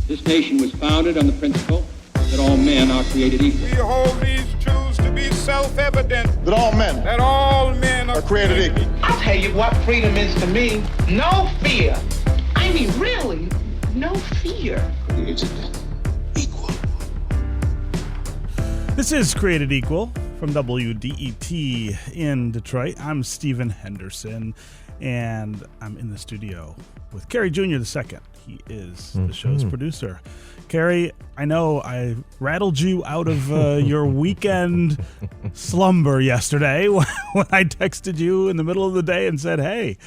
This nation was founded on the principle that all men are created equal. We hold these truths to be self-evident. That all men are created equal. I'll tell you what freedom is to me. No fear. I mean, really, no fear. Created equal. This is Created Equal from WDET in Detroit. I'm Stephen Henderson, and I'm in the studio with Kerry Jr. II. He is the show's producer. Kerry, I know I rattled you out of your weekend slumber yesterday when I texted you in the middle of the day and said, hey,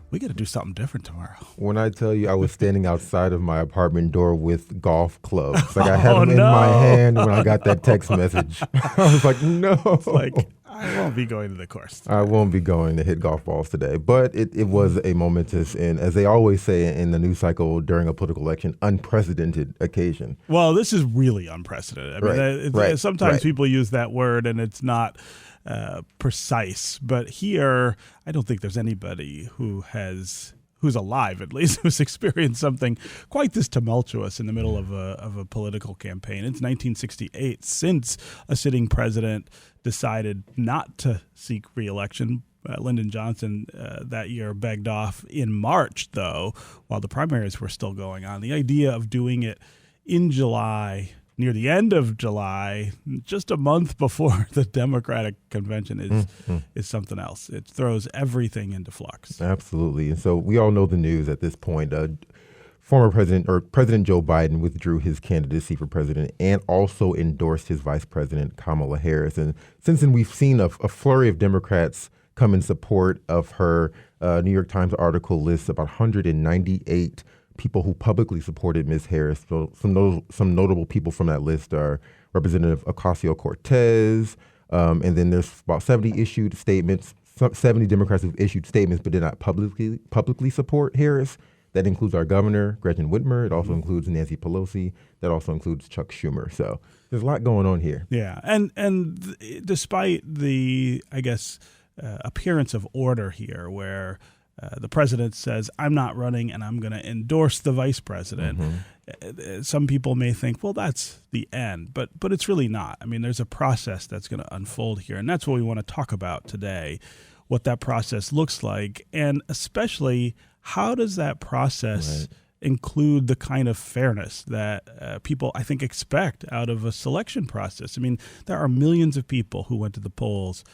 we got to do something different tomorrow. When I tell you I was standing outside of my apartment door with golf clubs, like I had them in my hand when I got that text message. I was like, no. It's like, I won't be going to the course today. I won't be going to hit golf balls today. But it was a momentous and, as they always say in the news cycle during a political election, unprecedented occasion. Well, this is really unprecedented. I mean, sometimes people use that word and it's not precise, but here I don't think there's anybody who's alive, at least, who's experienced something quite this tumultuous in the middle of a political campaign. It's 1968 since a sitting president decided not to seek re-election. Lyndon Johnson that year begged off in March, though, while the primaries were still going on. The idea of doing it in July, near the end of July, just a month before the Democratic convention is something else. It throws everything into flux. Absolutely. And so we all know the news at this point. President Joe Biden withdrew his candidacy for president and also endorsed his vice president, Kamala Harris. And since then, we've seen a flurry of Democrats come in support of her. New York Times article lists about 198 people who publicly supported Ms. Harris. So some notable people from that list are Representative Ocasio-Cortez, and then there's about 70 issued statements. 70 Democrats who've issued statements but did not publicly support Harris. That includes our governor, Gretchen Whitmer. It also includes Nancy Pelosi. That also includes Chuck Schumer. So there's a lot going on here. Yeah, and despite the, I guess, appearance of order here, where the president says, I'm not running and I'm going to endorse the vice president. Some people may think, well, that's the end, but it's really not. I mean, there's a process that's going to unfold here, and that's what we want to talk about today, what that process looks like, and especially how does that process include the kind of fairness that people, I think, expect out of a selection process. I mean, there are millions of people who went to the polls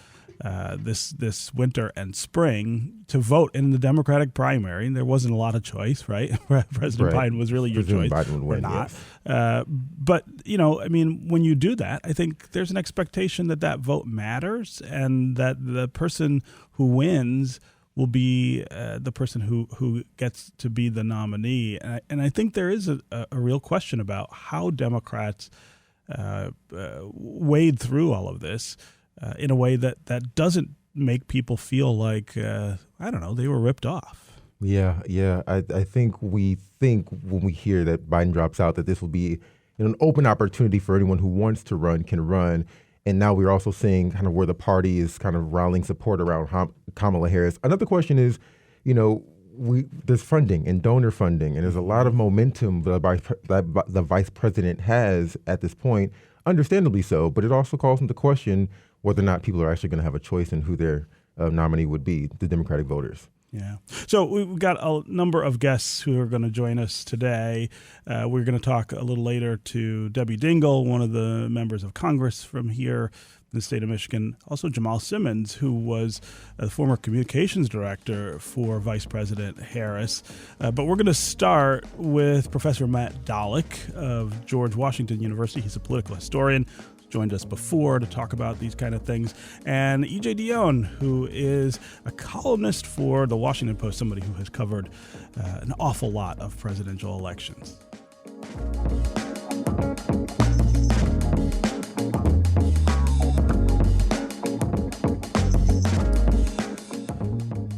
this winter and spring to vote in the Democratic primary. And there wasn't a lot of choice, right? President Biden was really your choice, Biden would win, or not. Yes. But, I mean, when you do that, I think there's an expectation that vote matters and that the person who wins will be the person who gets to be the nominee. And I think there is a real question about how Democrats wade through all of this in a way that doesn't make people feel like, they were ripped off. Yeah. I think when we hear that Biden drops out, that this will be an open opportunity for anyone who wants to run can run. And now we're also seeing kind of where the party is kind of rallying support around Kamala Harris. Another question is, there's funding and donor funding, and there's a lot of momentum that the vice president has at this point, understandably so, but it also calls into question whether or not people are actually going to have a choice in who their nominee would be, the Democratic voters. Yeah. So we've got a number of guests who are going to join us today. We're going to talk a little later to Debbie Dingell, one of the members of Congress from here in the state of Michigan. Also Jamal Simmons, who was the former communications director for Vice President Harris. But we're going to start with Professor Matt Dolick of George Washington University. He's a political historian. Joined us before to talk about these kind of things, and E.J. Dionne, who is a columnist for the Washington Post, somebody who has covered an awful lot of presidential elections.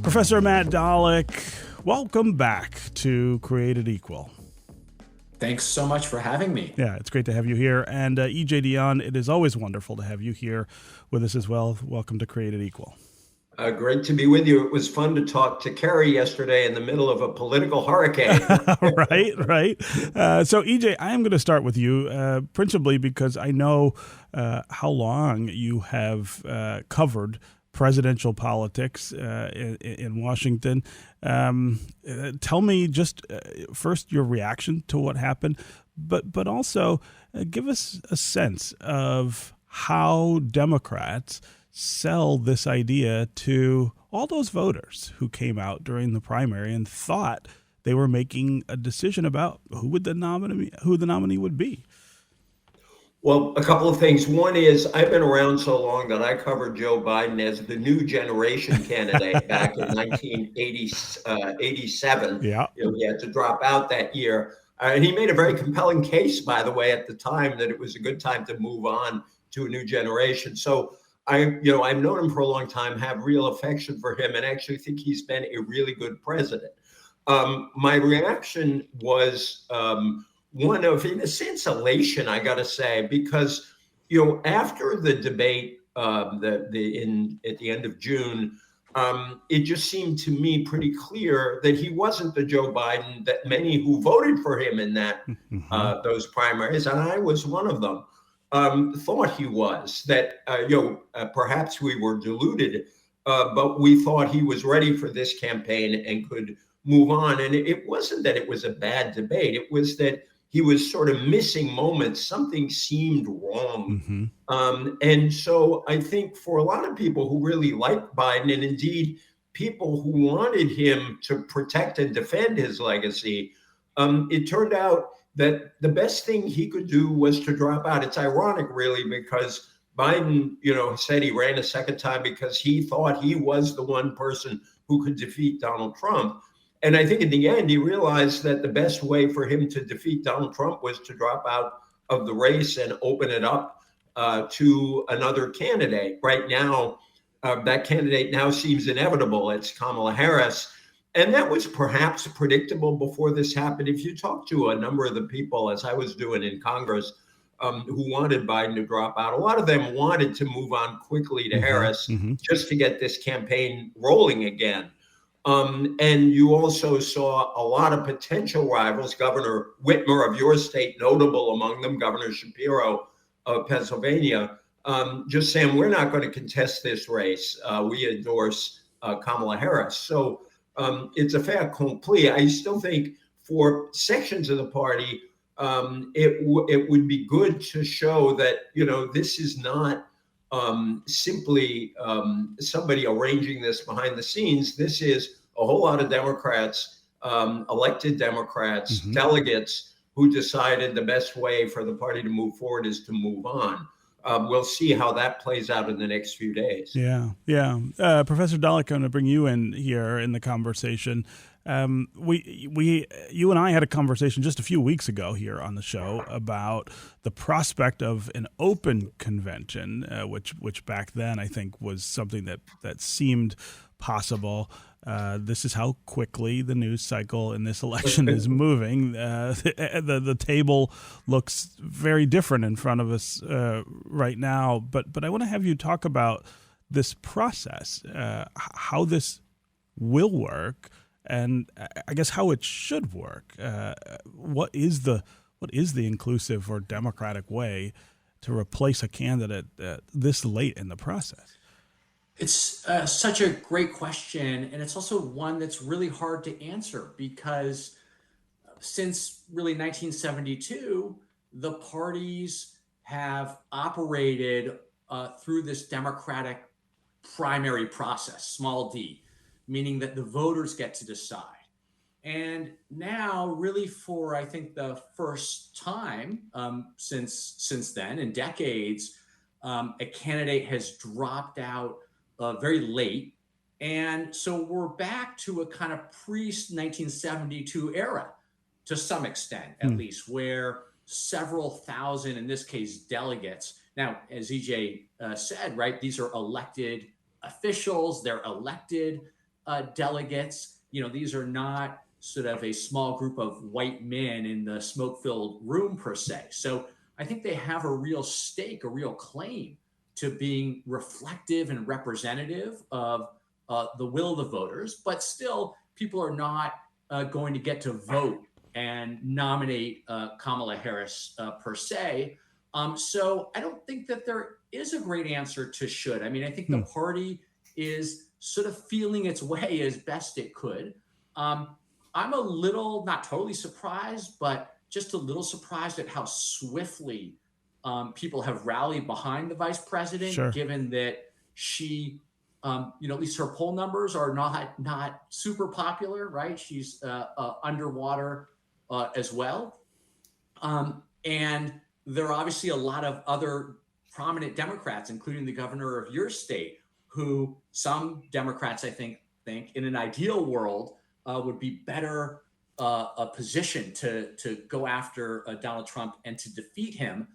Professor Matt Dolick, welcome back to Created Equal. Thanks so much for having me. Yeah, it's great to have you here. And E.J. Dionne, it is always wonderful to have you here with us as well. Welcome to Created Equal. Great to be with you. It was fun to talk to Kerry yesterday in the middle of a political hurricane. Right. So, EJ, I am going to start with you, principally because I know how long you have covered presidential politics in Washington. Tell me just first your reaction to what happened, but also give us a sense of how Democrats sell this idea to all those voters who came out during the primary and thought they were making a decision about who the nominee would be. Well, a couple of things. One is I've been around so long that I covered Joe Biden as the new generation candidate back in 1987. Yeah. He had to drop out that year. And he made a very compelling case, by the way, at the time that it was a good time to move on to a new generation. So I've known him for a long time, have real affection for him, and actually think he's been a really good president. My reaction was one of, in a sense, elation, I got to say, because after the debate at the end of June, it just seemed to me pretty clear that he wasn't the Joe Biden that many who voted for him in those primaries, and I was one of them. Thought he was, that perhaps we were deluded, but we thought he was ready for this campaign and could move on. And it wasn't that it was a bad debate. It was that he was sort of missing moments. Something seemed wrong. And so I think for a lot of people who really liked Biden, and indeed people who wanted him to protect and defend his legacy, it turned out that the best thing he could do was to drop out. It's ironic, really, because Biden, said he ran a second time because he thought he was the one person who could defeat Donald Trump. And I think in the end, he realized that the best way for him to defeat Donald Trump was to drop out of the race and open it up to another candidate. Right now, that candidate now seems inevitable. It's Kamala Harris. And that was perhaps predictable before this happened. If you talk to a number of the people, as I was doing in Congress, who wanted Biden to drop out, a lot of them wanted to move on quickly to Harris just to get this campaign rolling again. And you also saw a lot of potential rivals, Governor Whitmer of your state, notable among them, Governor Shapiro of Pennsylvania, just saying, we're not going to contest this race. We endorse Kamala Harris. So it's a fait accompli. I still think for sections of the party, it would be good to show that, this is not simply somebody arranging this behind the scenes. This is a whole lot of Democrats, elected Democrats, delegates who decided the best way for the party to move forward is to move on. We'll see how that plays out in the next few days. Yeah. Professor Dallek, I'm going to bring you in here in the conversation. You and I had a conversation just a few weeks ago here on the show about the prospect of an open convention, which back then I think was something that seemed possible. This is how quickly the news cycle in this election is moving. The table looks very different in front of us right now. But I want to have you talk about this process, how this will work, and I guess how it should work. What is the inclusive or democratic way to replace a candidate this late in the process? It's such a great question, and it's also one that's really hard to answer because since really 1972, the parties have operated through this democratic primary process, small d, meaning that the voters get to decide. And now, really for, I think, the first time since then, in decades, a candidate has dropped out very late. And so we're back to a kind of pre-1972 era, to some extent, at least, where several thousand, in this case, delegates. Now, as EJ said, right, these are elected officials, they're elected delegates. These are not sort of a small group of white men in the smoke-filled room per se. So I think they have a real stake, a real claim to being reflective and representative of the will of the voters, but still people are not going to get to vote and nominate Kamala Harris per se. So I don't think that there is a great answer to should. I mean, I think the party is sort of feeling its way as best it could. I'm a little, not totally surprised, but just a little surprised at how swiftly people have rallied behind the vice president, given that she, at least her poll numbers are not super popular, right? She's underwater as well. And there are obviously a lot of other prominent Democrats, including the governor of your state, who some Democrats, I think in an ideal world would be better positioned to go after Donald Trump and to defeat him.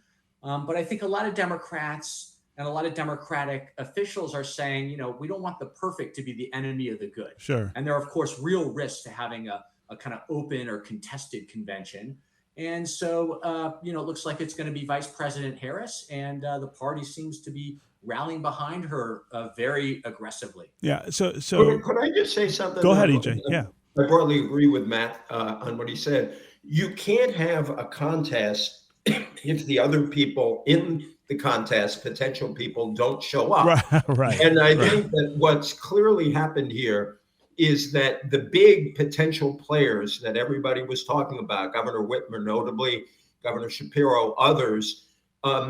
But I think a lot of Democrats and a lot of Democratic officials are saying, we don't want the perfect to be the enemy of the good. Sure. And there are, of course, real risks to having a kind of open or contested convention. And so, it looks like it's going to be Vice President Harris, and the party seems to be rallying behind her very aggressively. Yeah. So could I just say something? Go ahead, EJ. Yeah. I broadly agree with Matt on what he said. You can't have a contest if the other people in the contest, potential people, don't show up. Right. And I think that what's clearly happened here is that the big potential players that everybody was talking about, Governor Whitmer notably, Governor Shapiro, others,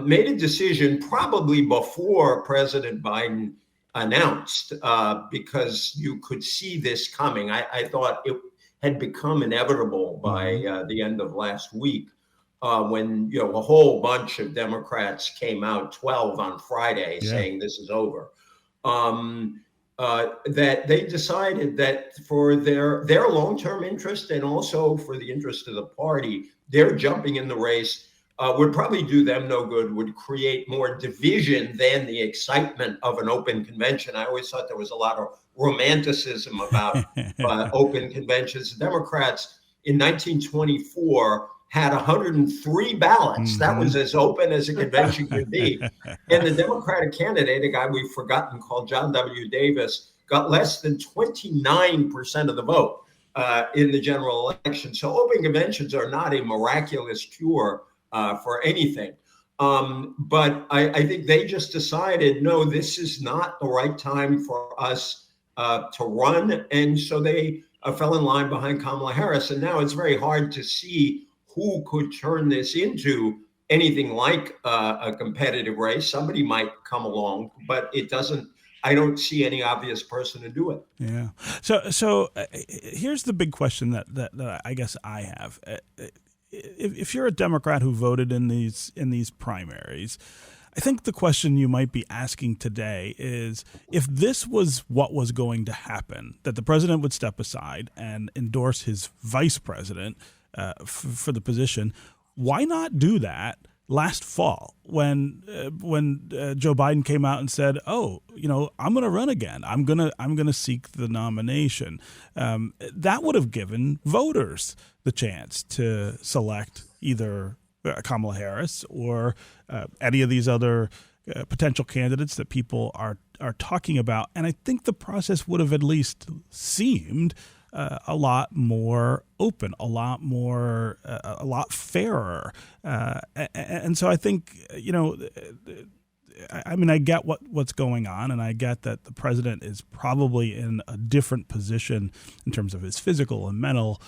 made a decision probably before President Biden announced, because you could see this coming. I thought it had become inevitable by the end of last week, when a whole bunch of Democrats came out, 12 on Friday, saying this is over. That they decided that for their long-term interest and also for the interest of the party, their jumping in the race would probably do them no good, would create more division than the excitement of an open convention. I always thought there was a lot of romanticism about open conventions. The Democrats in 1924 had 103 ballots. That was as open as a convention could be. And the Democratic candidate, a guy we've forgotten called John W. Davis, got less than 29% of the vote in the general election. So open conventions are not a miraculous cure for anything. But I think they just decided, no, this is not the right time for us to run. And so they fell in line behind Kamala Harris. And now it's very hard to see who could turn this into anything like a competitive race. Somebody might come along, but I don't see any obvious person to do it. Yeah. So here's the big question that I guess I have. If you're a Democrat who voted in these primaries, I think the question you might be asking today is, if this was what was going to happen, that the president would step aside and endorse his vice president for the position, why not do that last fall when Joe Biden came out and said, "Oh, I'm going to run again. I'm going to seek the nomination." That would have given voters the chance to select either Kamala Harris or any of these other potential candidates that people are talking about. And I think the process would have at least seemed a lot more open, a lot fairer. And so I think, I get what's going on, and I get that the president is probably in a different position in terms of his physical and mental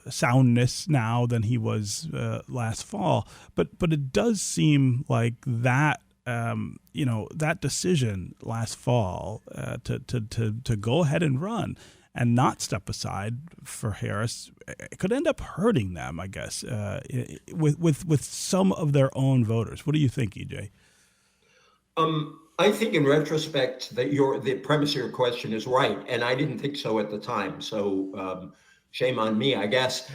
soundness now than he was last fall. But it does seem like that that decision last fall to go ahead and run and not step aside for Harris, it could end up hurting them, I guess, with some of their own voters. What do you think, EJ? I think in retrospect that the premise of your question is right, and I didn't think so at the time. So shame on me, I guess.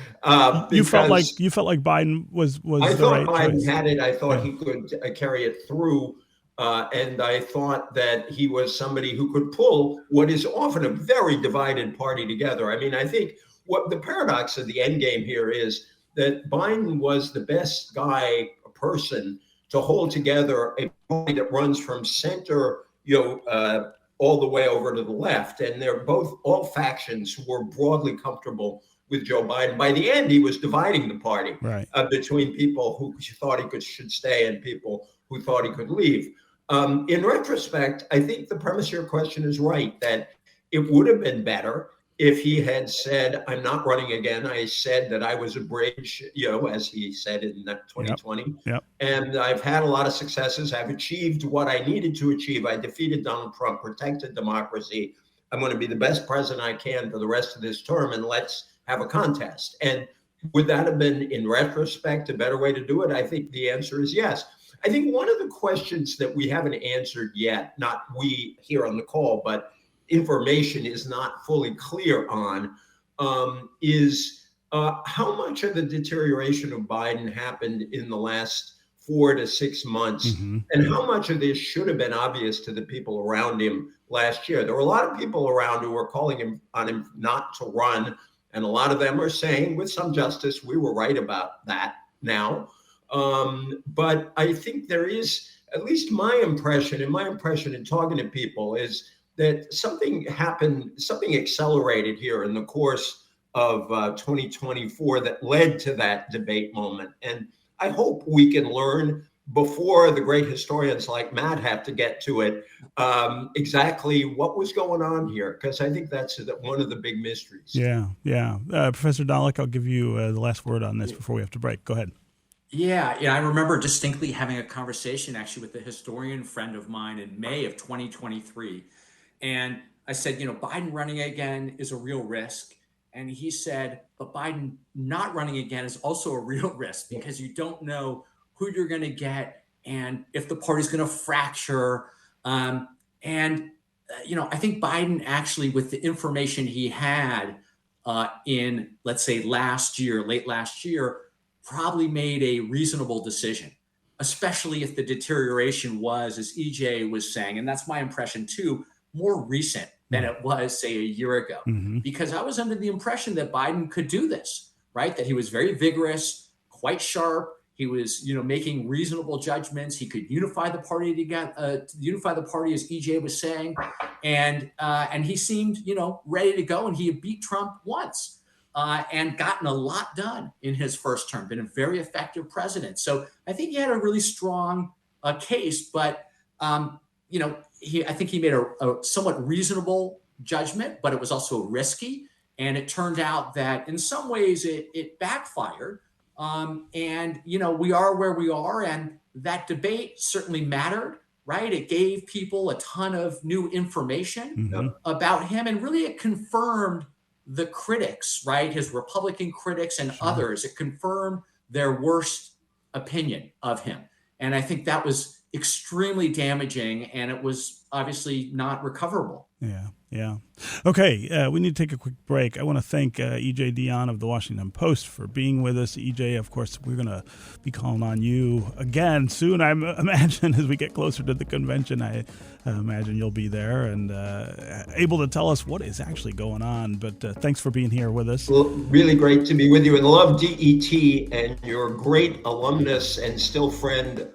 You felt like Biden was I the thought right Biden choice. had it. I thought he could carry it through. And I thought that he was somebody who could pull what is often a very divided party together. I mean, I think what the paradox of the end game here is that Biden was the best person to hold together a party that runs from center, all the way over to the left. And all factions were broadly comfortable with Joe Biden. By the end, he was dividing the party between people who thought he should stay and people who thought he could leave. In retrospect, I think the premise of your question is right, that it would have been better if he had said, I'm not running again. I said that I was a bridge, as he said in 2020. Yep. And I've had a lot of successes. I've achieved what I needed to achieve. I defeated Donald Trump, protected democracy. I'm going to be the best president I can for the rest of this term, and let's have a contest. And would that have been, in retrospect, a better way to do it? I think the answer is yes. I think one of the questions that we haven't answered yet, not we here on the call, but information is not fully clear on, is how much of the deterioration of Biden happened in the last 4 to 6 months, and how much of this should have been obvious to the people around him last year. There were a lot of people around who were calling on him not to run, and a lot of them are saying, with some justice, we were right about that now. But I think there is, at least my impression in talking to people, is that something happened, something accelerated here in the course of 2024 that led to that debate moment. And I hope we can learn before the great historians like Matt have to get to it, exactly what was going on here, because I think that's one of the big mysteries. Yeah. Professor Dallek, I'll give you the last word on this before we have to break. Go ahead. Yeah, I remember distinctly having a conversation actually with a historian friend of mine in May of 2023. And I said, Biden running again is a real risk. And he said, but Biden not running again is also a real risk, because you don't know who you're going to get and if the party's going to fracture. I think Biden actually, with the information he had in, let's say, late last year, probably made a reasonable decision, especially if the deterioration was, as EJ was saying, and that's my impression too, more recent than it was, say, a year ago. Because I was under the impression that Biden could do this, right? That he was very vigorous, quite sharp. He was, making reasonable judgments. He could unify the party as EJ was saying, and he seemed, ready to go. And he had beat Trump once and gotten a lot done in his first term. Been a very effective president. So I think he had a really strong case, but I think he made a somewhat reasonable judgment, but it was also risky. And it turned out that in some ways it backfired. We are where we are. And that debate certainly mattered, right? It gave people a ton of new information about him. And really it confirmed the critics, right? His Republican critics and others. It confirmed their worst opinion of him. And I think that was extremely damaging, and it was obviously not recoverable. Yeah. Okay, we need to take a quick break. I want to thank E.J. Dionne of the Washington Post for being with us. E.J., of course, we're going to be calling on you again soon, I imagine, as we get closer to the convention. I imagine you'll be there and able to tell us what is actually going on. But thanks for being here with us. Well, really great to be with you, and love DET and your great alumnus and still friend,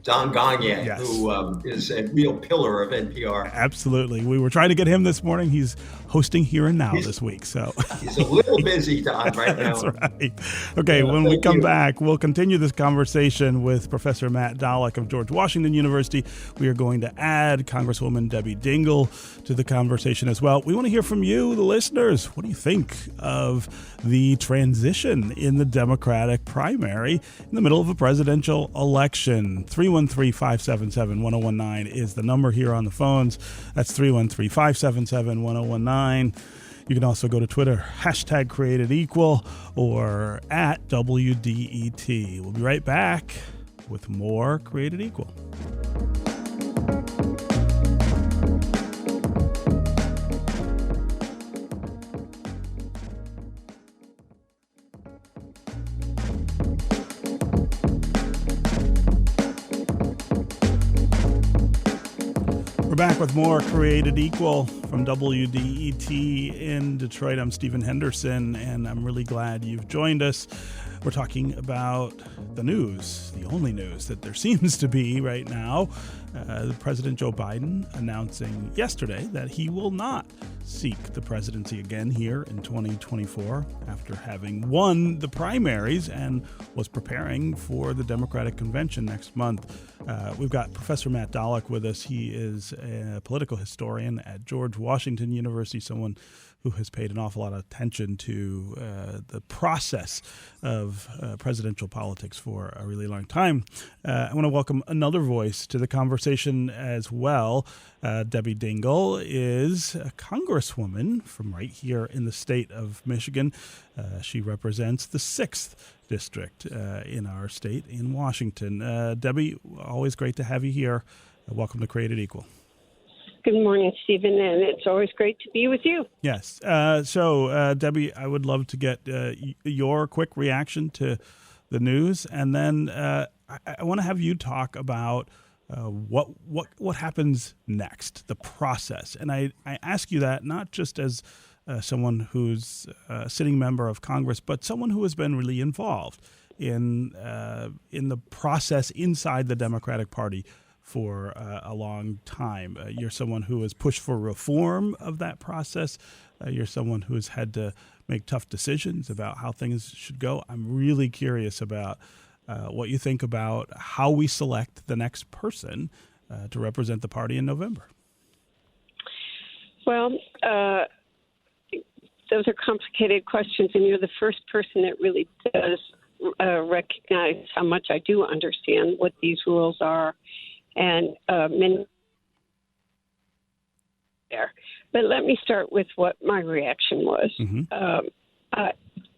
Don Gagne, who is a real pillar of NPR. Absolutely. We were trying to get him this morning. He's hosting Here and Now this week. So he's a little busy, Don, right now. That's right. Okay, when we come back, we'll continue this conversation with Professor Matt Dallek of George Washington University. We are going to add Congresswoman Debbie Dingell to the conversation as well. We want to hear from you, the listeners. What do you think of the transition in the Democratic primary in the middle of a presidential election? 313-577-1019 is the number here on the phones. That's 313-577-1019. You can also go to Twitter, #CreatedEqual or @WDET. We'll be right back with more Created Equal. We're back with more Created Equal. From WDET in Detroit, I'm Stephen Henderson, and I'm really glad you've joined us. We're talking about the news, the only news that there seems to be right now. President Joe Biden announcing yesterday that he will not seek the presidency again here in 2024 after having won the primaries and was preparing for the Democratic convention next month. We've got Professor Matt Dollock with us. He is a political historian at George Washington University, someone who has paid an awful lot of attention to the process of presidential politics for a really long time. I want to welcome another voice to the conversation as well. Debbie Dingell is a congresswoman from right here in the state of Michigan. She represents the 6th district in our state in Washington. Debbie, always great to have you here. Welcome to Created Equal. Good morning, Stephen, and it's always great to be with you. Yes. So, Debbie, I would love to get your quick reaction to the news, and then I want to have you talk about what happens next, the process. And I ask you that not just as someone who's a sitting member of Congress, but someone who has been really involved in the process inside the Democratic Party for a long time. You're someone who has pushed for reform of that process. You're someone who has had to make tough decisions about how things should go. I'm really curious about what you think about how we select the next person to represent the party in November. Well, those are complicated questions, and you're the first person that really does recognize how much I do understand what these rules are. And many there. But let me start with what my reaction was. Mm-hmm.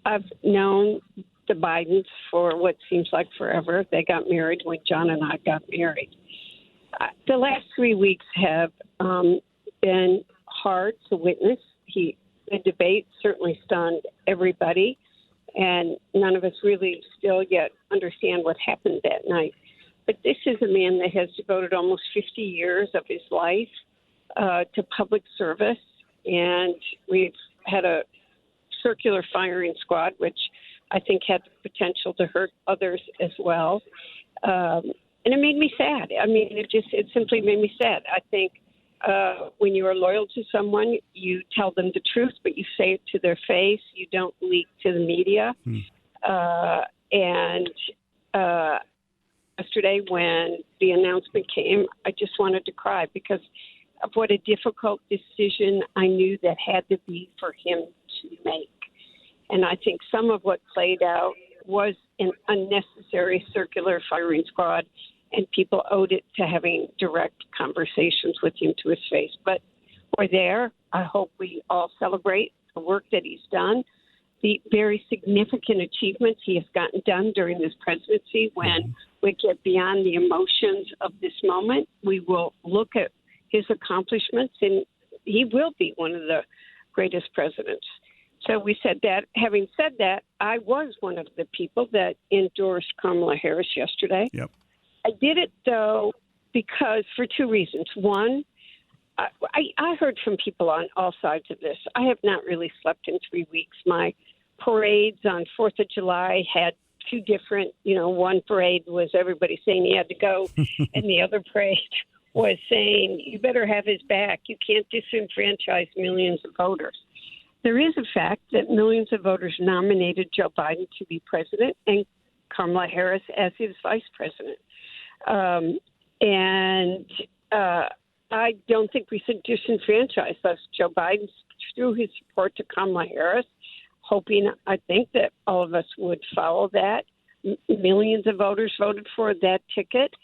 I've known the Bidens for what seems like forever. They got married when John and I got married. The last 3 weeks have been hard to witness. The debate certainly stunned everybody, and none of us really still yet understand what happened that night. But this is a man that has devoted almost 50 years of his life to public service, and we've had a circular firing squad, which I think had the potential to hurt others as well. And it made me sad. I mean, it simply made me sad. I think when you are loyal to someone, you tell them the truth, but you say it to their face. You don't leak to the media. Yesterday, when the announcement came, I just wanted to cry because of what a difficult decision I knew that had to be for him to make. And I think some of what played out was an unnecessary circular firing squad, and people owed it to having direct conversations with him to his face. But we're there. I hope we all celebrate the work that he's done, the very significant achievements he has gotten done during this presidency. When we get beyond the emotions of this moment, we will look at his accomplishments, and he will be one of the greatest presidents. So we said that. Having said that, I was one of the people that endorsed Kamala Harris yesterday. Yep. I did it, though, because for two reasons. One, I heard from people on all sides of this. I have not really slept in 3 weeks. My parades on 4th of July had two different, one parade was everybody saying he had to go, and the other parade was saying, you better have his back. You can't disenfranchise millions of voters. There is a fact that millions of voters nominated Joe Biden to be president and Kamala Harris as his vice president. I don't think we should disenfranchise us. Joe Biden threw his support to Kamala Harris, hoping, I think, that all of us would follow that. Millions of voters voted for that ticket.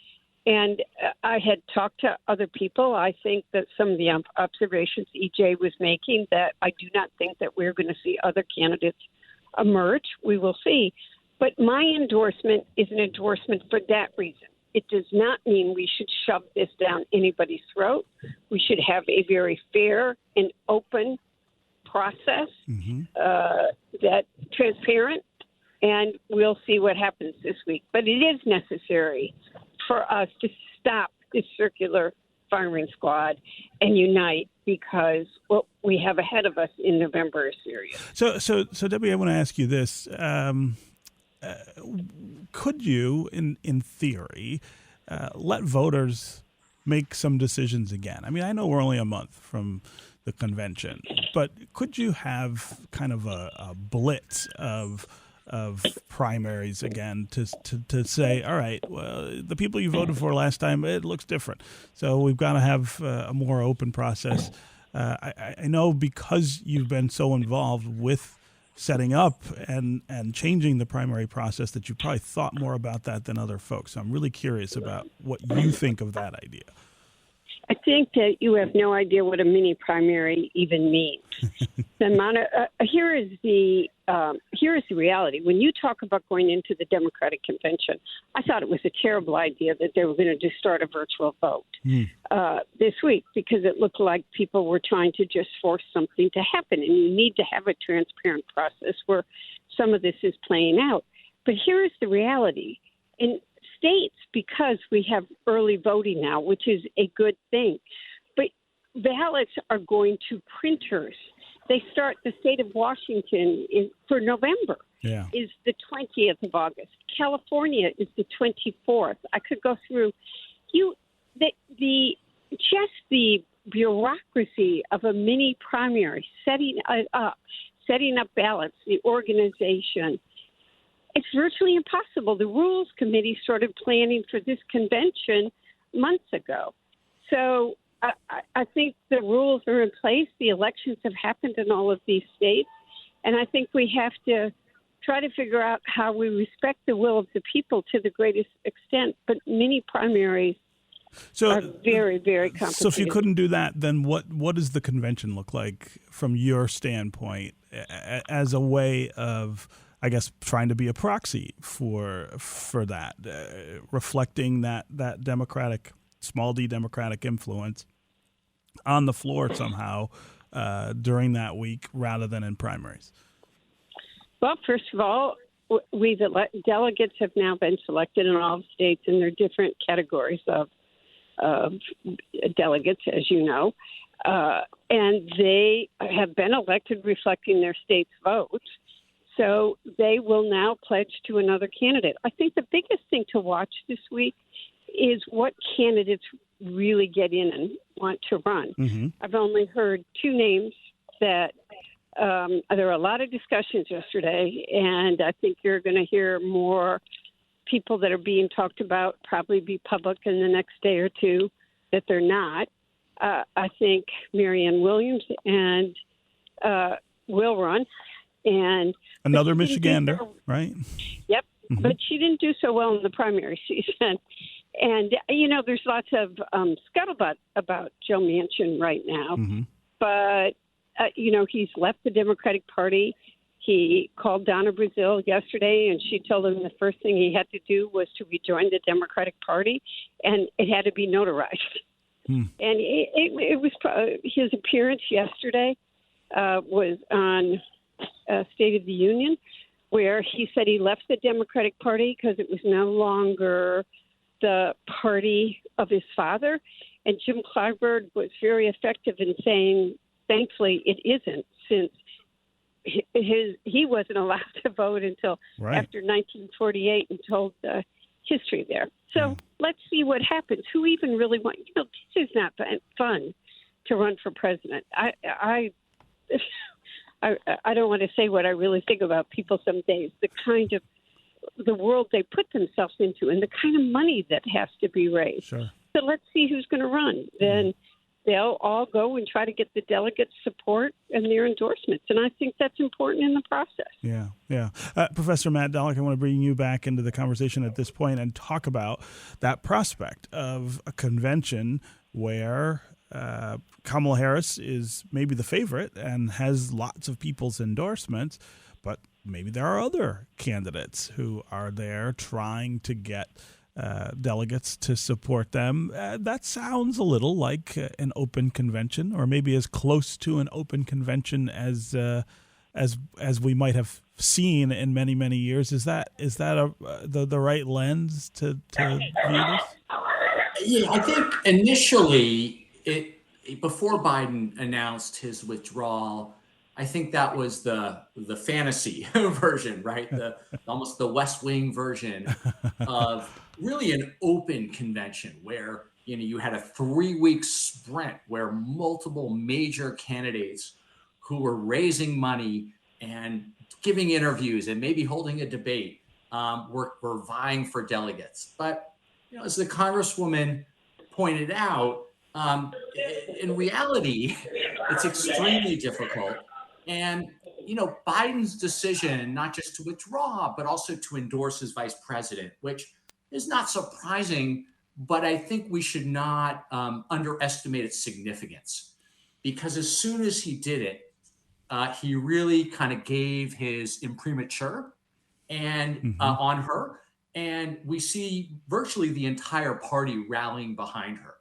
And I had talked to other people. I think that some of the observations EJ was making, that I do not think that we're going to see other candidates emerge. We will see. But my endorsement is an endorsement for that reason. It does not mean we should shove this down anybody's throat. We should have a very fair and open process, that transparent, and we'll see what happens this week. But it is necessary for us to stop this circular firing squad and unite, because what we have ahead of us in November is serious. So Debbie, I want to ask you this. Could you, in theory, let voters make some decisions again? I mean, I know we're only a month from the convention, but could you have kind of a blitz of primaries again to say, all right, well, the people you voted for last time, it looks different, so we've got to have a more open process. I know, because you've been so involved with setting up and changing the primary process, that you probably thought more about that than other folks. So I'm really curious about what you think of that idea. I think that you have no idea what a mini primary even means. The amount of, here is the reality. When you talk about going into the Democratic convention, I thought it was a terrible idea that they were going to just start a virtual vote this week, because it looked like people were trying to just force something to happen, and you need to have a transparent process where some of this is playing out. But here is the reality. In states, because we have early voting now, which is a good thing, but ballots are going to printers. They start, the state of Washington for November is the 20th of August. California is the 24th. I could go through the bureaucracy of a mini primary, setting up ballots, the organization. It's virtually impossible. The Rules Committee started planning for this convention months ago. So I think the rules are in place. The elections have happened in all of these states. And I think we have to try to figure out how we respect the will of the people to the greatest extent. But many primaries are very, very complicated. So if you couldn't do that, then what does the convention look like from your standpoint as a way of, I guess, trying to be a proxy for that, reflecting that democratic, small d democratic influence on the floor somehow during that week rather than in primaries? Well, first of all, delegates have now been selected in all states, and there are different categories of delegates, as you know, and they have been elected reflecting their state's vote. So they will now pledge to another candidate. I think the biggest thing to watch this week is what candidates really get in and want to run. Mm-hmm. I've only heard two names that there were a lot of discussions yesterday, and I think you're going to hear more people that are being talked about probably be public in the next day or two that they're not. I think Marianne Williams and will run. And another Michigander, right? Yep. Mm-hmm. But she didn't do so well in the primary season. And, there's lots of scuttlebutt about Joe Manchin right now. Mm-hmm. But, he's left the Democratic Party. He called Donna Brazile yesterday, and she told him the first thing he had to do was to rejoin the Democratic Party, and it had to be notarized. And it was his appearance yesterday was on State of the Union, where he said he left the Democratic Party because it was no longer the party of his father. And Jim Clyburn was very effective in saying, thankfully, it isn't, since he wasn't allowed to vote until after 1948 and told the history there. So let's see what happens. Who even really wants? This is not fun to run for president. I don't want to say what I really think about people some days, the world they put themselves into and the kind of money that has to be raised. Sure. So let's see who's going to run. Then they'll all go and try to get the delegates' support and their endorsements. And I think that's important in the process. Yeah. Professor Matt Dallek, I want to bring you back into the conversation at this point and talk about that prospect of a convention where Kamala Harris is maybe the favorite and has lots of people's endorsements, but maybe there are other candidates who are there trying to get delegates to support them. That sounds a little like an open convention, or maybe as close to an open convention as we might have seen in many, many years. Is that the right lens to view this? Yeah, I think initially, before Biden announced his withdrawal, I think that was the fantasy version, right? The almost the West Wing version of really an open convention where you had a 3-week sprint where multiple major candidates who were raising money and giving interviews and maybe holding a debate were vying for delegates. But as the Congresswoman pointed out, in reality, it's extremely difficult. And, Biden's decision, not just to withdraw, but also to endorse his vice president, which is not surprising, but I think we should not underestimate its significance. Because as soon as he did it, he really kind of gave his imprimatur and on her. And we see virtually the entire party rallying behind her.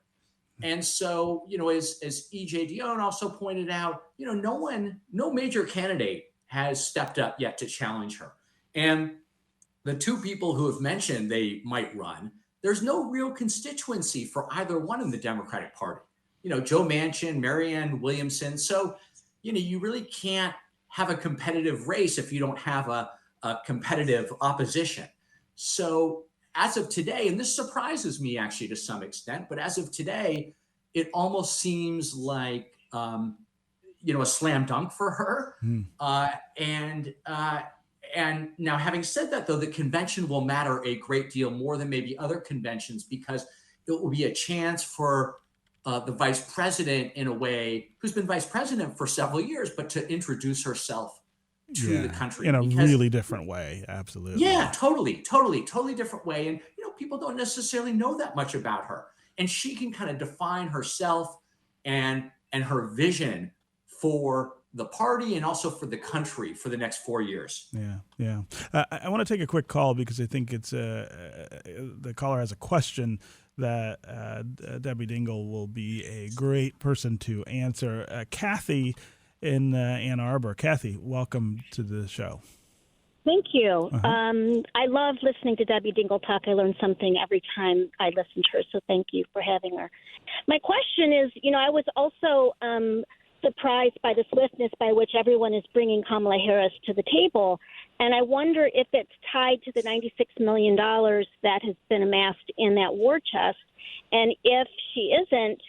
And so, as E.J. Dionne also pointed out, no major candidate has stepped up yet to challenge her. And the two people who have mentioned they might run, there's no real constituency for either one in the Democratic Party. Joe Manchin, Marianne Williamson. So, you really can't have a competitive race if you don't have a competitive opposition. So as of today, and this surprises me actually to some extent, but as of today, it almost seems like, a slam dunk for her. And now, having said that, though, the convention will matter a great deal more than maybe other conventions because it will be a chance for the vice president, in a way, who's been vice president for several years, but to introduce herself to the country in a really different way. Absolutely. Yeah, totally different way. And, people don't necessarily know that much about her. And she can kind of define herself and her vision for the party and also for the country for the next 4 years. Yeah. I want to take a quick call because I think it's the caller has a question that Debbie Dingell will be a great person to answer. Kathy in Ann Arbor. Kathy, welcome to the show. Thank you. I love listening to Debbie Dingell talk. I learn something every time I listen to her, so thank you for having her. My question is, I was also surprised by the swiftness by which everyone is bringing Kamala Harris to the table, and I wonder if it's tied to the $96 million that has been amassed in that war chest, and if she isn't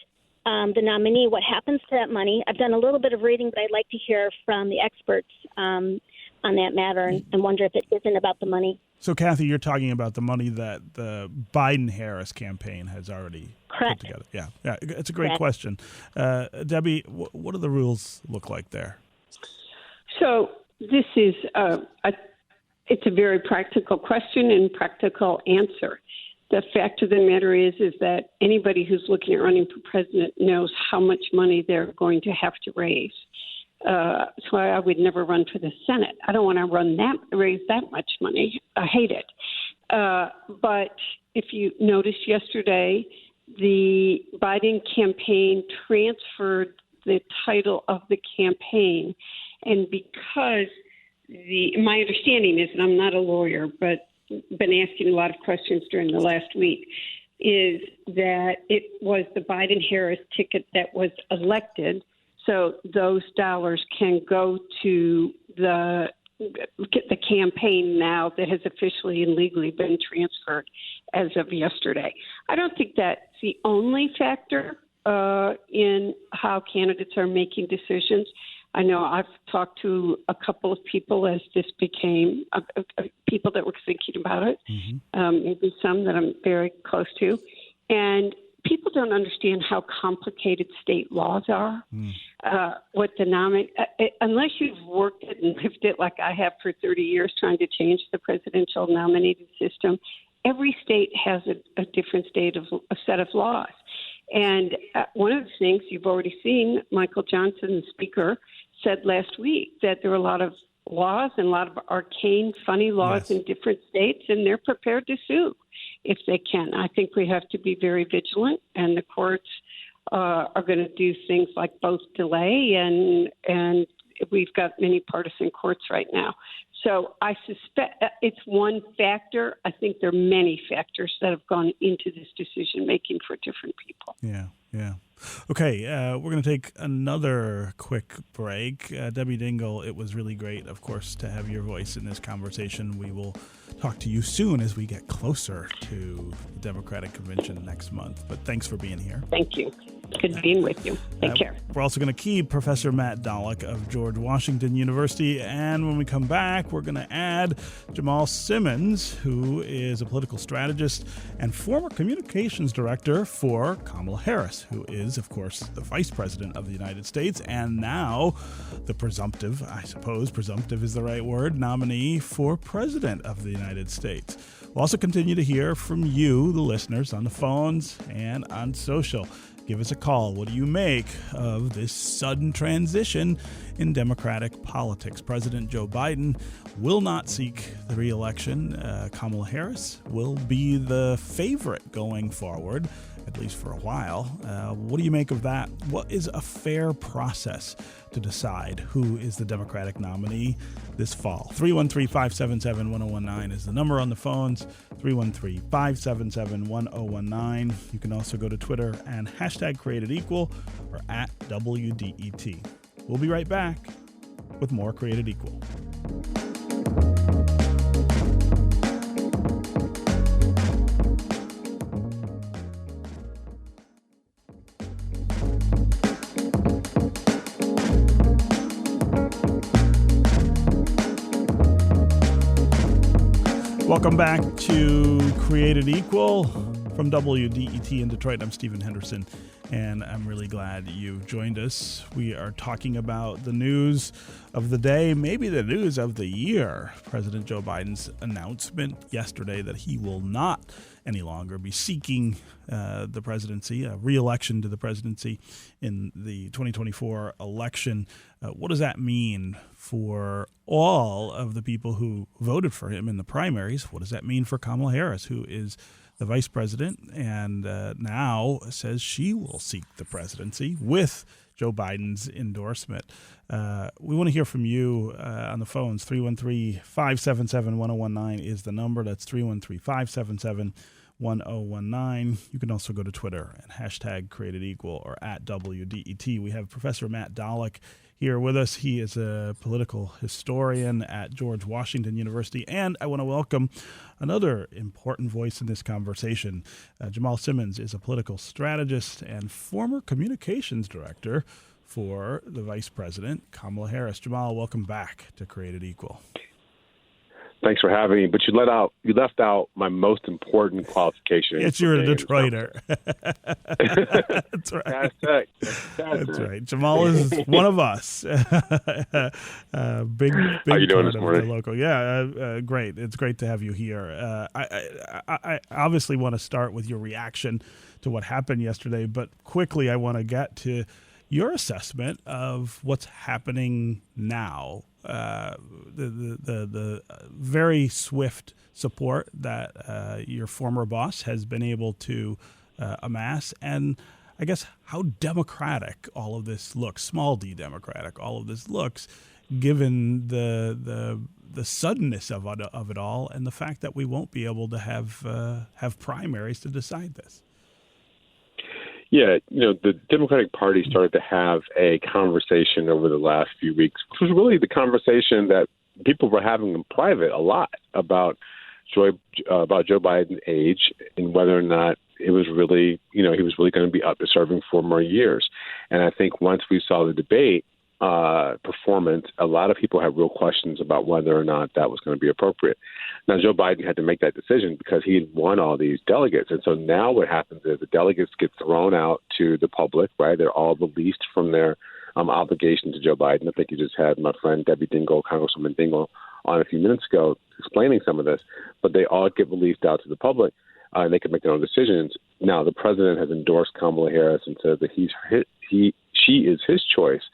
the nominee, what happens to that money? I've done a little bit of reading, but I'd like to hear from the experts on that matter and wonder if it isn't about the money. So, Kathy, you're talking about the money that the Biden-Harris campaign has already put together. Yeah, it's a great question. Debbie, what do the rules look like there? So this is it's a very practical question and practical answer. The fact of the matter is that anybody who's looking at running for president knows how much money they're going to have to raise. So I would never run for the Senate. I don't want to raise that much money. I hate it. But if you noticed yesterday, the Biden campaign transferred the title of the campaign. And because my understanding is, and I'm not a lawyer, but been asking a lot of questions during the last week, is that it was the Biden-Harris ticket that was elected. So those dollars can go to the campaign now that has officially and legally been transferred as of yesterday. I don't think that's the only factor in how candidates are making decisions. I know I've talked to a couple of people as this became people that were thinking about it, maybe some that I'm very close to. And people don't understand how complicated state laws are. What the unless you've worked it and lived it like I have for 30 years trying to change the presidential nominating system, every state has a different a set of laws. And one of the things you've already seen, Michael Johnson, the speaker, said last week that there are a lot of laws and a lot of arcane, funny laws in different states, and they're prepared to sue if they can. I think we have to be very vigilant, and the courts are going to do things like both delay and we've got many partisan courts right now. So I suspect it's one factor. I think there are many factors that have gone into this decision making for different people. Yeah. Okay, we're going to take another quick break. Debbie Dingle, it was really great, of course, to have your voice in this conversation. We will talk to you soon as we get closer to the Democratic Convention next month. But thanks for being here. Thank you. Good being with you. Take care. We're also going to keep Professor Matt Dallek of George Washington University. And when we come back, we're going to add Jamal Simmons, who is a political strategist and former communications director for Kamala Harris, who is, of course, the Vice President of the United States and now the presumptive is the right word, nominee for President of the United States. We'll also continue to hear from you, the listeners, on the phones and on social. Give us a call. What do you make of this sudden transition in Democratic politics? President Joe Biden will not seek the re-election. Kamala Harris will be the favorite going forward, at least for a while. What do you make of that? What is a fair process to decide who is the Democratic nominee this fall? 313-577-1019 is the number on the phones. 313-577-1019. You can also go to Twitter and #CreatedEqual or @WDET. We'll be right back with more Created Equal. Welcome back to Created Equal from WDET in Detroit. I'm Stephen Henderson, and I'm really glad you've joined us. We are talking about the news of the day, maybe the news of the year. President Joe Biden's announcement yesterday that he will not any longer be seeking the presidency, a re-election to the presidency in the 2024 election. What does that mean for all of the people who voted for him in the primaries? What does that mean for Kamala Harris, who is the vice president and now says she will seek the presidency with Joe Biden's endorsement? We want to hear from you on the phones. 313-577-1019 is the number. That's 313-577-1019. You can also go to Twitter and #CreatedEqual or @WDET. We have Professor Matt Dallek here with us. He is a political historian at George Washington University. And I want to welcome another important voice in this conversation. Jamal Simmons is a political strategist and former communications director for the Vice President, Kamala Harris. Jamal, welcome back to Created Equal. Thanks for having me. But you left out my most important qualification. Yes, you're a Detroiter. That's right. That's right. Jamal is one of us. Big How you doing this morning? Local. Yeah, great. It's great to have you here. I obviously want to start with your reaction to what happened yesterday, but quickly I want to get to your assessment of what's happening now. The very swift support that your former boss has been able to amass, and I guess how democratic all of this looks, small d democratic all of this looks, given the suddenness of it all, and the fact that we won't be able to have primaries to decide this. Yeah, the Democratic Party started to have a conversation over the last few weeks, which was really the conversation that people were having in private a lot about Joe Biden's age and whether or not it was really, he was really going to be up to serving 4 more years. And I think once we saw the debate performance, a lot of people had real questions about whether or not that was going to be appropriate. Now, Joe Biden had to make that decision because he had won all these delegates. And so now what happens is the delegates get thrown out to the public, right? They're all released from their obligation to Joe Biden. I think you just had my friend Debbie Dingle, Congresswoman Dingle, on a few minutes ago explaining some of this. But they all get released out to the public, and they can make their own decisions. Now, the president has endorsed Kamala Harris and said that she is his choice.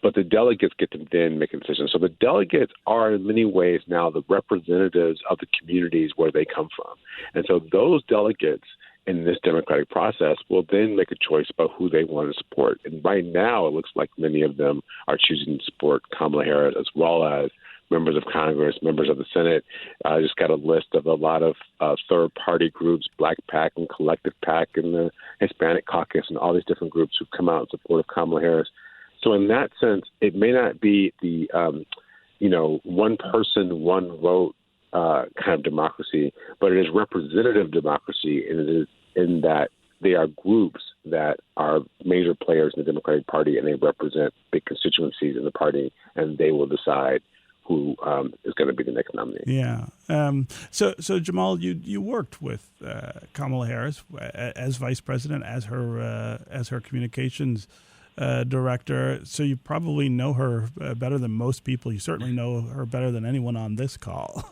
But the delegates get to then make a decision. So the delegates are in many ways now the representatives of the communities where they come from. And so those delegates in this democratic process will then make a choice about who they want to support. And right now it looks like many of them are choosing to support Kamala Harris as well as members of Congress, members of the Senate. I just got a list of a lot of third-party groups, Black PAC and Collective PAC and the Hispanic Caucus and all these different groups who've come out in support of Kamala Harris. So in that sense, it may not be the, one person, one vote kind of democracy, but it is representative democracy, and it is in that they are groups that are major players in the Democratic Party, and they represent big constituencies in the party, and they will decide who is going to be the next nominee. Yeah. So Jamal, you worked with Kamala Harris as vice president, as her communications director. So you probably know her better than most people. You certainly know her better than anyone on this call.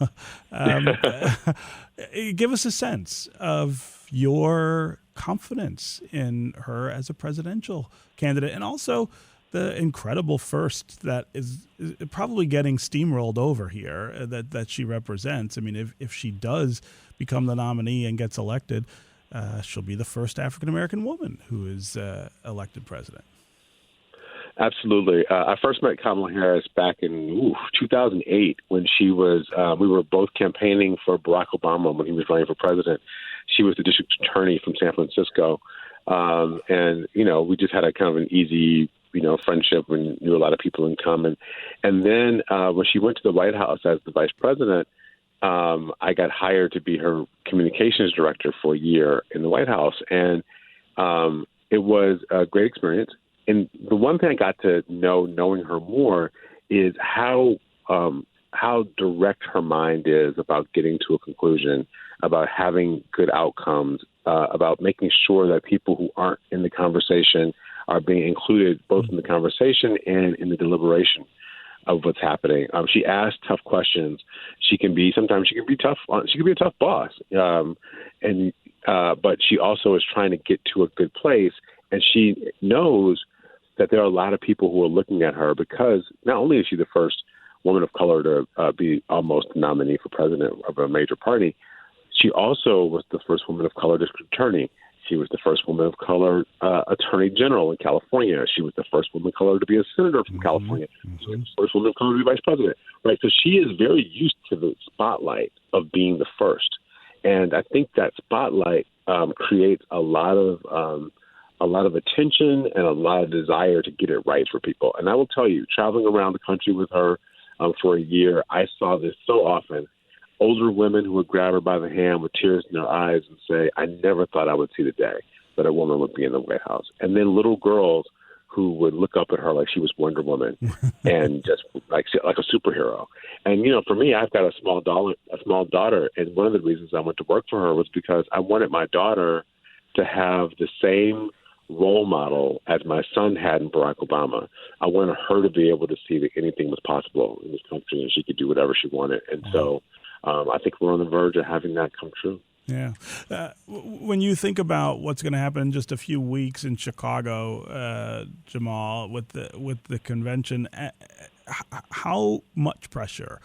Give us a sense of your confidence in her as a presidential candidate, and also the incredible first that is probably getting steamrolled over here that she represents. I mean, if she does become the nominee and gets elected, she'll be the first African-American woman who is elected president. Absolutely. I first met Kamala Harris back in 2008 when she was, we were both campaigning for Barack Obama when he was running for president. She was the district attorney from San Francisco. And, we just had a kind of an easy, friendship. We knew a lot of people in common. And then when she went to the White House as the vice president, I got hired to be her communications director for a year in the White House. And it was a great experience. And the one thing I got to know, knowing her more, is how direct her mind is about getting to a conclusion, about having good outcomes, about making sure that people who aren't in the conversation are being included both in the conversation and in the deliberation of what's happening. She asks tough questions. Sometimes she can be tough. She can be a tough boss, but she also is trying to get to a good place, and she knows that there are a lot of people who are looking at her because not only is she the first woman of color to be almost a nominee for president of a major party, she also was the first woman of color district attorney. She was the first woman of color attorney general in California. She was the first woman of color to be a senator from California. She was the first woman of color to be vice president. Right, so she is very used to the spotlight of being the first, and I think that spotlight creates a lot of attention and a lot of desire to get it right for people. And I will tell you, traveling around the country with her for a year, I saw this so often. Older women who would grab her by the hand with tears in their eyes and say, I never thought I would see the day that a woman would be in the White House. And then little girls who would look up at her like she was Wonder Woman and just like a superhero. And, for me, I've got a small daughter. And one of the reasons I went to work for her was because I wanted my daughter to have the same role model as my son had in Barack Obama. I wanted her to be able to see that anything was possible in this country and she could do whatever she wanted. And so I think we're on the verge of having that come true. Yeah. When you think about what's going to happen in just a few weeks in Chicago, Jamal, with the convention, how much pressure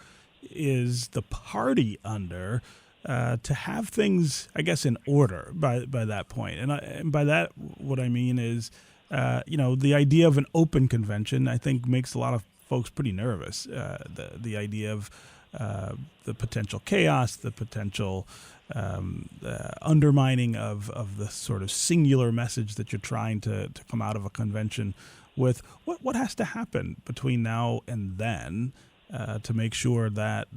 is the party under to have things, I guess, in order by that point? And by that, what I mean is, the idea of an open convention, I think, makes a lot of folks pretty nervous. The idea of the potential chaos, the potential undermining of the sort of singular message that you're trying to come out of a convention with. What has to happen between now and then to make sure that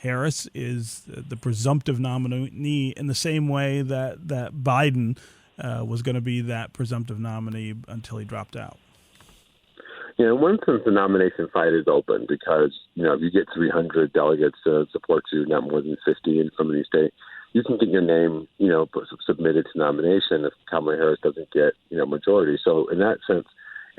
Harris is the presumptive nominee in the same way that Biden was going to be that presumptive nominee until he dropped out? Yeah, in one sense, the nomination fight is open because, if you get 300 delegates to support you, not more than 50 in some of these states, you can get your name, submitted to nomination if Kamala Harris doesn't get, majority. So in that sense,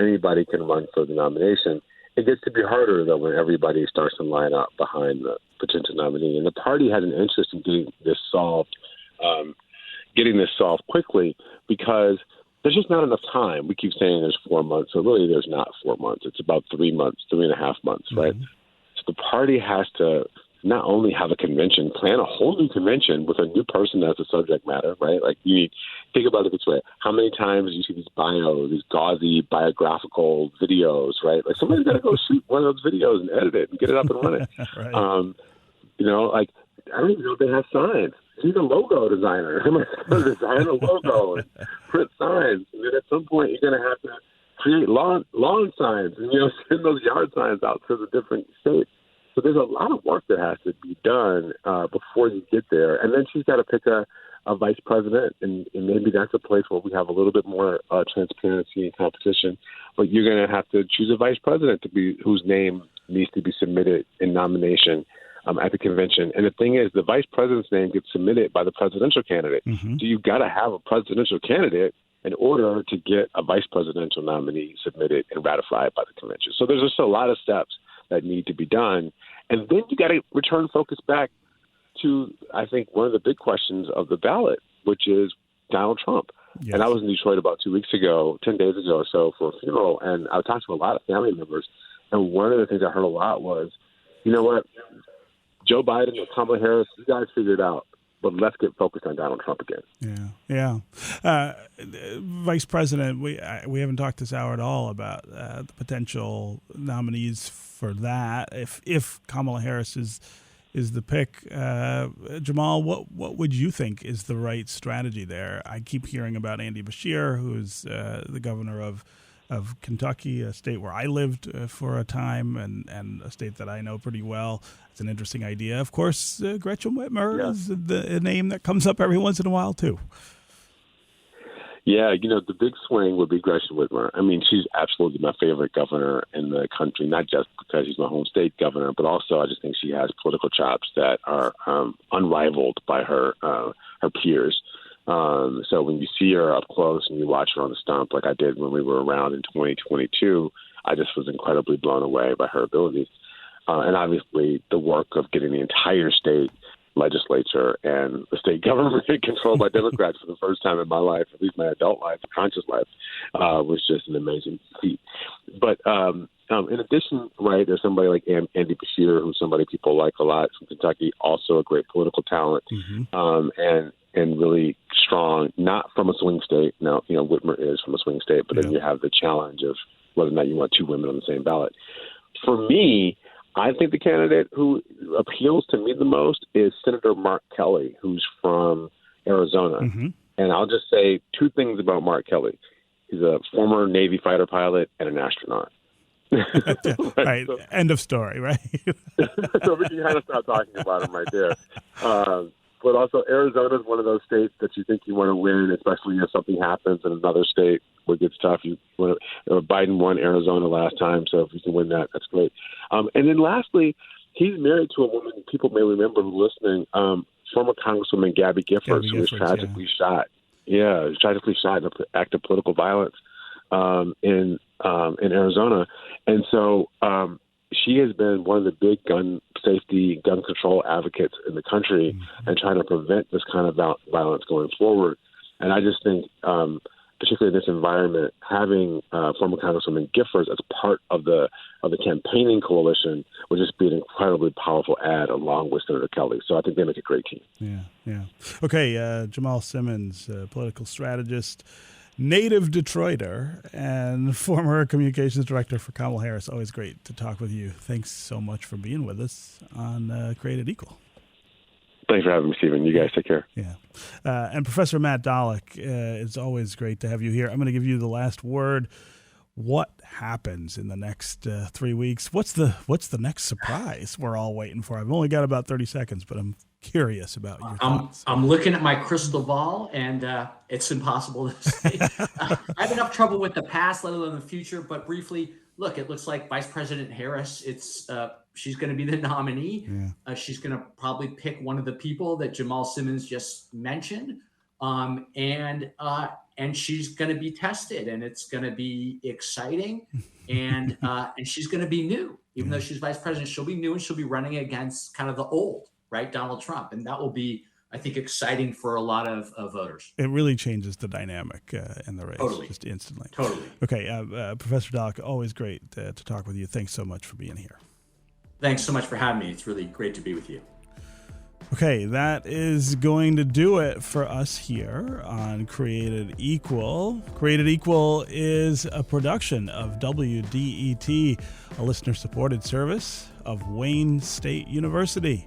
anybody can run for the nomination. It gets to be harder, though, when everybody starts to line up behind the potential nominee. And the party had an interest in getting this solved quickly because there's just not enough time. We keep saying there's 4 months. So really there's not 4 months. It's about 3 months, 3.5 months, right? So the party has to not only have a convention, plan a whole new convention with a new person as the subject matter, right? Like, think about it this way. How many times do you see these bios, these gauzy biographical videos, right? Like, somebody's got to go shoot one of those videos and edit it and get it up and running. Right. Like, I don't even know if they have signs. He's a logo designer. Somebody's going to design a logo and print signs. And then at some point, you're going to have to create lawn signs and, send those yard signs out to the different states. So there's a lot of work that has to be done before you get there. And then she's got to pick a vice president, and maybe that's a place where we have a little bit more transparency and competition. But you're going to have to choose a vice president whose name needs to be submitted in nomination at the convention. And the thing is, the vice president's name gets submitted by the presidential candidate. Mm-hmm. So you've got to have a presidential candidate in order to get a vice presidential nominee submitted and ratified by the convention. So there's just a lot of steps that need to be done. And then you got to return focus back to, I think, one of the big questions of the ballot, which is Donald Trump. Yes. And I was in Detroit about 10 days ago or so for a funeral, and I talked to a lot of family members. And one of the things I heard a lot was, you know what, Joe Biden or Kamala Harris, you guys figure it out, but let's get focused on Donald Trump again. Yeah. Vice President, we haven't talked this hour at all about the potential nominees for that. If Kamala Harris is the pick, Jamal, what would you think is the right strategy there? I keep hearing about Andy Beshear, who's the governor of Kentucky, a state where I lived for a time and a state that I know pretty well. It's an interesting idea. Of course, Gretchen Whitmer is a name that comes up every once in a while, too. Yeah, the big swing would be Gretchen Whitmer. I mean, she's absolutely my favorite governor in the country, not just because she's my home state governor, but also I just think she has political chops that are unrivaled by her peers. So when you see her up close and you watch her on the stump, like I did when we were around in 2022, I just was incredibly blown away by her abilities. And obviously the work of getting the entire state legislature and the state government controlled by Democrats for the first time in my life, at least my adult life, conscious life, was just an amazing feat. But in addition, right, there's somebody like Andy Beshear, who's somebody people like a lot from Kentucky, also a great political talent, and really strong, not from a swing state. Now, Whitmer is from a swing state, but then you have the challenge of whether or not you want two women on the same ballot. For me, I think the candidate who appeals to me the most is Senator Mark Kelly, who's from Arizona. Mm-hmm. And I'll just say two things about Mark Kelly. He's a former Navy fighter pilot and an astronaut. Right. So, end of story, right? So we can kind of start talking about him right there. But also, Arizona is one of those states that you think you want to win, especially if something happens in another state where it gets tough. Biden won Arizona last time, so if you can win that, that's great. And then lastly, he's married to a woman people may remember who's listening, former Congresswoman Gabby Giffords, who was tragically shot. Yeah, was tragically shot in an act of political violence in Arizona. And so she has been one of the big gun safety, gun control advocates in the country and trying to prevent this kind of violence going forward. And I just think, particularly in this environment, having former Congresswoman Giffords as part of the campaigning coalition would just be an incredibly powerful ad along with Senator Kelly. So I think they make a great team. Yeah. Okay, Jamal Simmons, political strategist, native Detroiter, and former communications director for Kamala Harris. Always great to talk with you. Thanks so much for being with us on Created Equal. Thanks for having me, Stephen. You guys take care. Yeah. And Professor Matt Dolick, it's always great to have you here. I'm going to give you the last word. What happens in the next 3 weeks? What's the next surprise we're all waiting for? I've only got about 30 seconds, but I'm curious about your thoughts. I'm looking at my crystal ball, and it's impossible to say. I have enough trouble with the past, let alone the future. But briefly, look, it looks like Vice President Harris, she's going to be the nominee. Yeah. She's going to probably pick one of the people that Jamal Simmons just mentioned. And she's going to be tested, and it's going to be exciting. And she's going to be new. Even though she's vice president, she'll be new, and she'll be running against kind of the old, right, Donald Trump. And that will be, I think, exciting for a lot of voters. It really changes the dynamic in the race, just instantly. Totally. Okay, Professor Dolick, always great to talk with you. Thanks so much for being here. Thanks so much for having me. It's really great to be with you. Okay, that is going to do it for us here on Created Equal. Created Equal is a production of WDET, a listener-supported service of Wayne State University.